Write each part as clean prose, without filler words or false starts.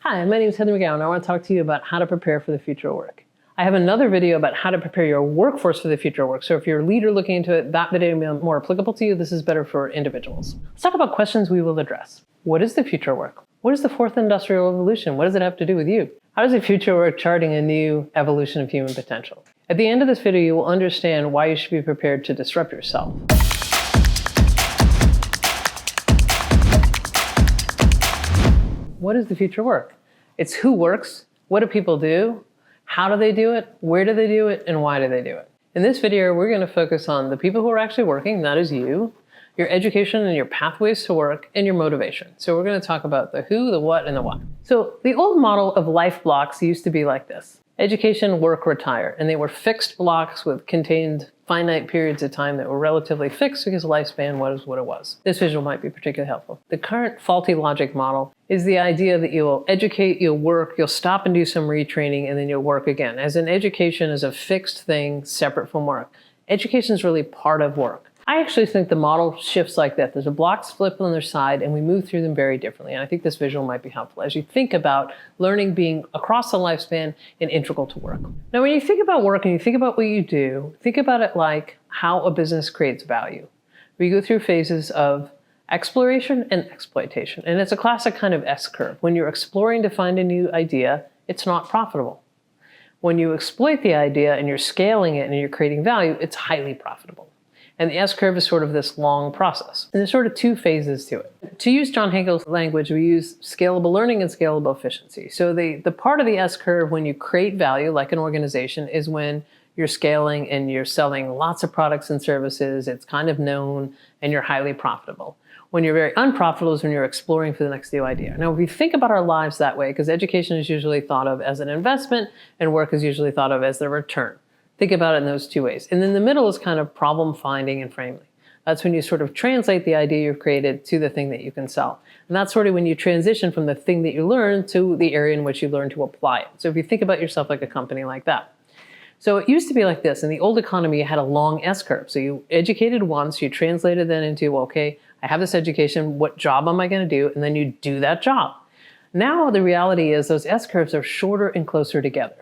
Hi, my name is Heather McGowan. I want to talk to you about how to prepare for the future of work. I have another video about how to prepare your workforce for the future of work. So if you're a leader looking into it, that video may be more applicable to you. This is better for individuals. Let's talk about questions we will address. What is the future of work? What is the fourth industrial revolution? What does it have to do with you? How does the future of work charting a new evolution of human potential? At the end of this video, you will understand why you should be prepared to disrupt yourself. What is the future of work? It's who works, what do people do, how do they do it, where do they do it, and why do they do it? In this video, we're going to focus on the people who are actually working, that is you, your education and your pathways to work, and your motivation. So we're going to talk about the who, the what, and the why. So the old model of life blocks used to be like this. Education, work, retire. And they were fixed blocks with contained finite periods of time that were relatively fixed because lifespan was what it was. This visual might be particularly helpful. The current faulty logic model is the idea that you'll educate, you'll work, you'll stop and do some retraining, and then you'll work again. As in, education is a fixed thing separate from work. Education is really part of work. I actually think the model shifts like that. There's a blocks flip on their side and we move through them very differently. And I think this visual might be helpful as you think about learning being across the lifespan and integral to work. Now, when you think about work and you think about what you do, think about it like how a business creates value. We go through phases of exploration and exploitation. And it's a classic kind of S-curve. When you're exploring to find a new idea, it's not profitable. When you exploit the idea and you're scaling it and you're creating value, it's highly profitable. And the S-curve is sort of this long process. And there's sort of two phases to it. To use John Hankel's language, we use scalable learning and scalable efficiency. So the part of the S-curve when you create value, like an organization, is when you're scaling and you're selling lots of products and services, it's kind of known, and you're highly profitable. When you're very unprofitable is when you're exploring for the next new idea. Now, if we think about our lives that way, because education is usually thought of as an investment and work is usually thought of as the return. Think about it in those two ways. And then the middle is kind of problem finding and framing. That's when you sort of translate the idea you've created to the thing that you can sell. And that's sort of when you transition from the thing that you learn to the area in which you learn to apply it. So if you think about yourself like a company like that. So it used to be like this. In the old economy, you had a long S-curve. So you educated once, you translated that into, well, okay, I have this education, what job am I going to do? And then you do that job. Now the reality is those S-curves are shorter and closer together.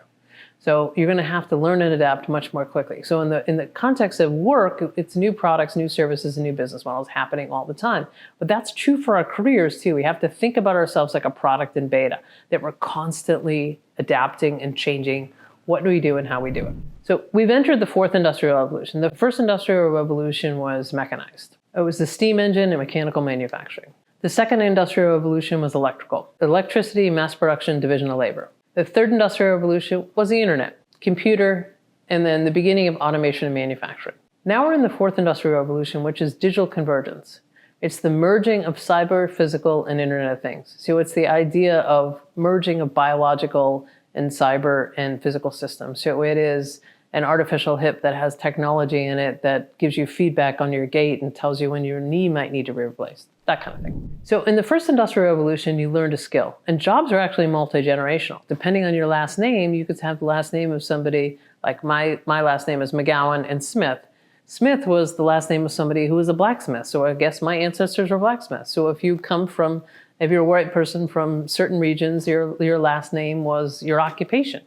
So you're going to have to learn and adapt much more quickly. So in the context of work, it's new products, new services, and new business models happening all the time. But that's true for our careers too. We have to think about ourselves like a product in beta, that we're constantly adapting and changing what do we do and how we do it. So we've entered the fourth industrial revolution. The first industrial revolution was mechanized. It was the steam engine and mechanical manufacturing. The second industrial revolution was electrical. Electricity, mass production, division of labor. The third industrial revolution was the internet, computer, and then the beginning of automation and manufacturing. Now we're in the fourth industrial revolution, which is digital convergence. It's the merging of cyber, physical, and Internet of Things. So it's the idea of merging of biological and cyber and physical systems. So it is an artificial hip that has technology in it that gives you feedback on your gait and tells you when your knee might need to be replaced, that kind of thing. So in the first industrial revolution, you learned a skill, and jobs are actually multi-generational. Depending on your last name, you could have the last name of somebody, like my last name is McGowan and Smith. Smith was the last name of somebody who was a blacksmith, so I guess my ancestors were blacksmiths. So if you're a white person from certain regions, your last name was your occupation.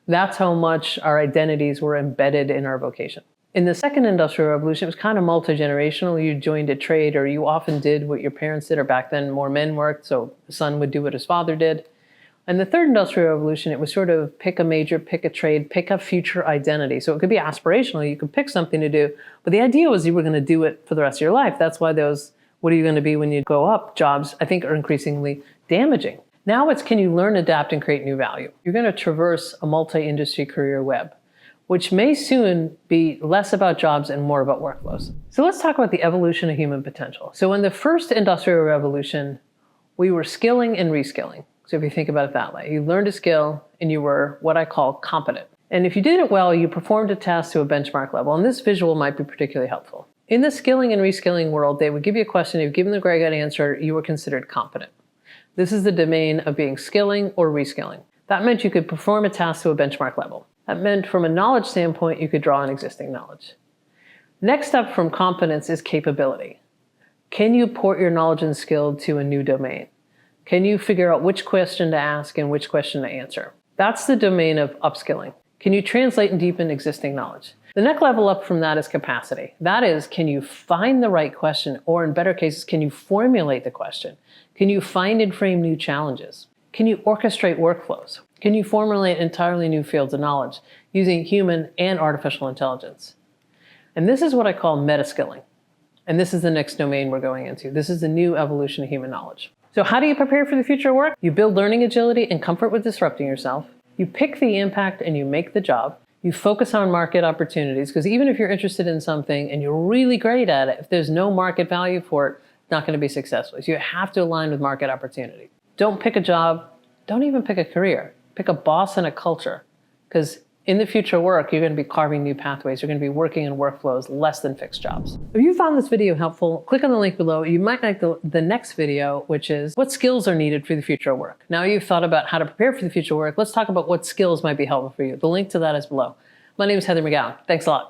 That's how much our identities were embedded in our vocation. In the second industrial revolution, it was kind of multi-generational. You joined a trade, or you often did what your parents did, or back then more men worked, so the son would do what his father did. In the third industrial revolution, it was sort of pick a major, pick a trade, pick a future identity. So it could be aspirational. You could pick something to do, but the idea was you were going to do it for the rest of your life. That's why those, what are you going to be when you go up, jobs, I think, are increasingly damaging. Now it's, can you learn, adapt, and create new value? You're going to traverse a multi-industry career web, which may soon be less about jobs and more about workflows. So let's talk about the evolution of human potential. So in the first industrial revolution, we were skilling and reskilling. So if you think about it that way, you learned a skill and you were what I call competent. And if you did it well, you performed a task to a benchmark level. And this visual might be particularly helpful. In the skilling and reskilling world, they would give you a question. If you've given the correct answer, you were considered competent. This is the domain of being skilling or reskilling. That meant you could perform a task to a benchmark level. That meant from a knowledge standpoint, you could draw on existing knowledge. Next up from competence is capability. Can you port your knowledge and skill to a new domain? Can you figure out which question to ask and which question to answer? That's the domain of upskilling. Can you translate and deepen existing knowledge? The next level up from that is capacity. That is, can you find the right question, or in better cases, can you formulate the question? Can you find and frame new challenges? Can you orchestrate workflows? Can you formulate entirely new fields of knowledge using human and artificial intelligence? And this is what I call meta-skilling. And this is the next domain we're going into. This is the new evolution of human knowledge. So how do you prepare for the future of work? You build learning agility and comfort with disrupting yourself. You pick the impact and you make the job. You focus on market opportunities, because even if you're interested in something and you're really great at it, if there's no market value for it, it's not going to be successful. So you have to align with market opportunity. Don't pick a job. Don't even pick a career. Pick a boss and a culture, because in the future work, you're going to be carving new pathways. You're going to be working in workflows less than fixed jobs. If you found this video helpful, click on the link below. You might like the next video, which is what skills are needed for the future of work. Now you've thought about how to prepare for the future of work. Let's talk about what skills might be helpful for you. The link to that is below. My name is Heather McGowan. Thanks a lot.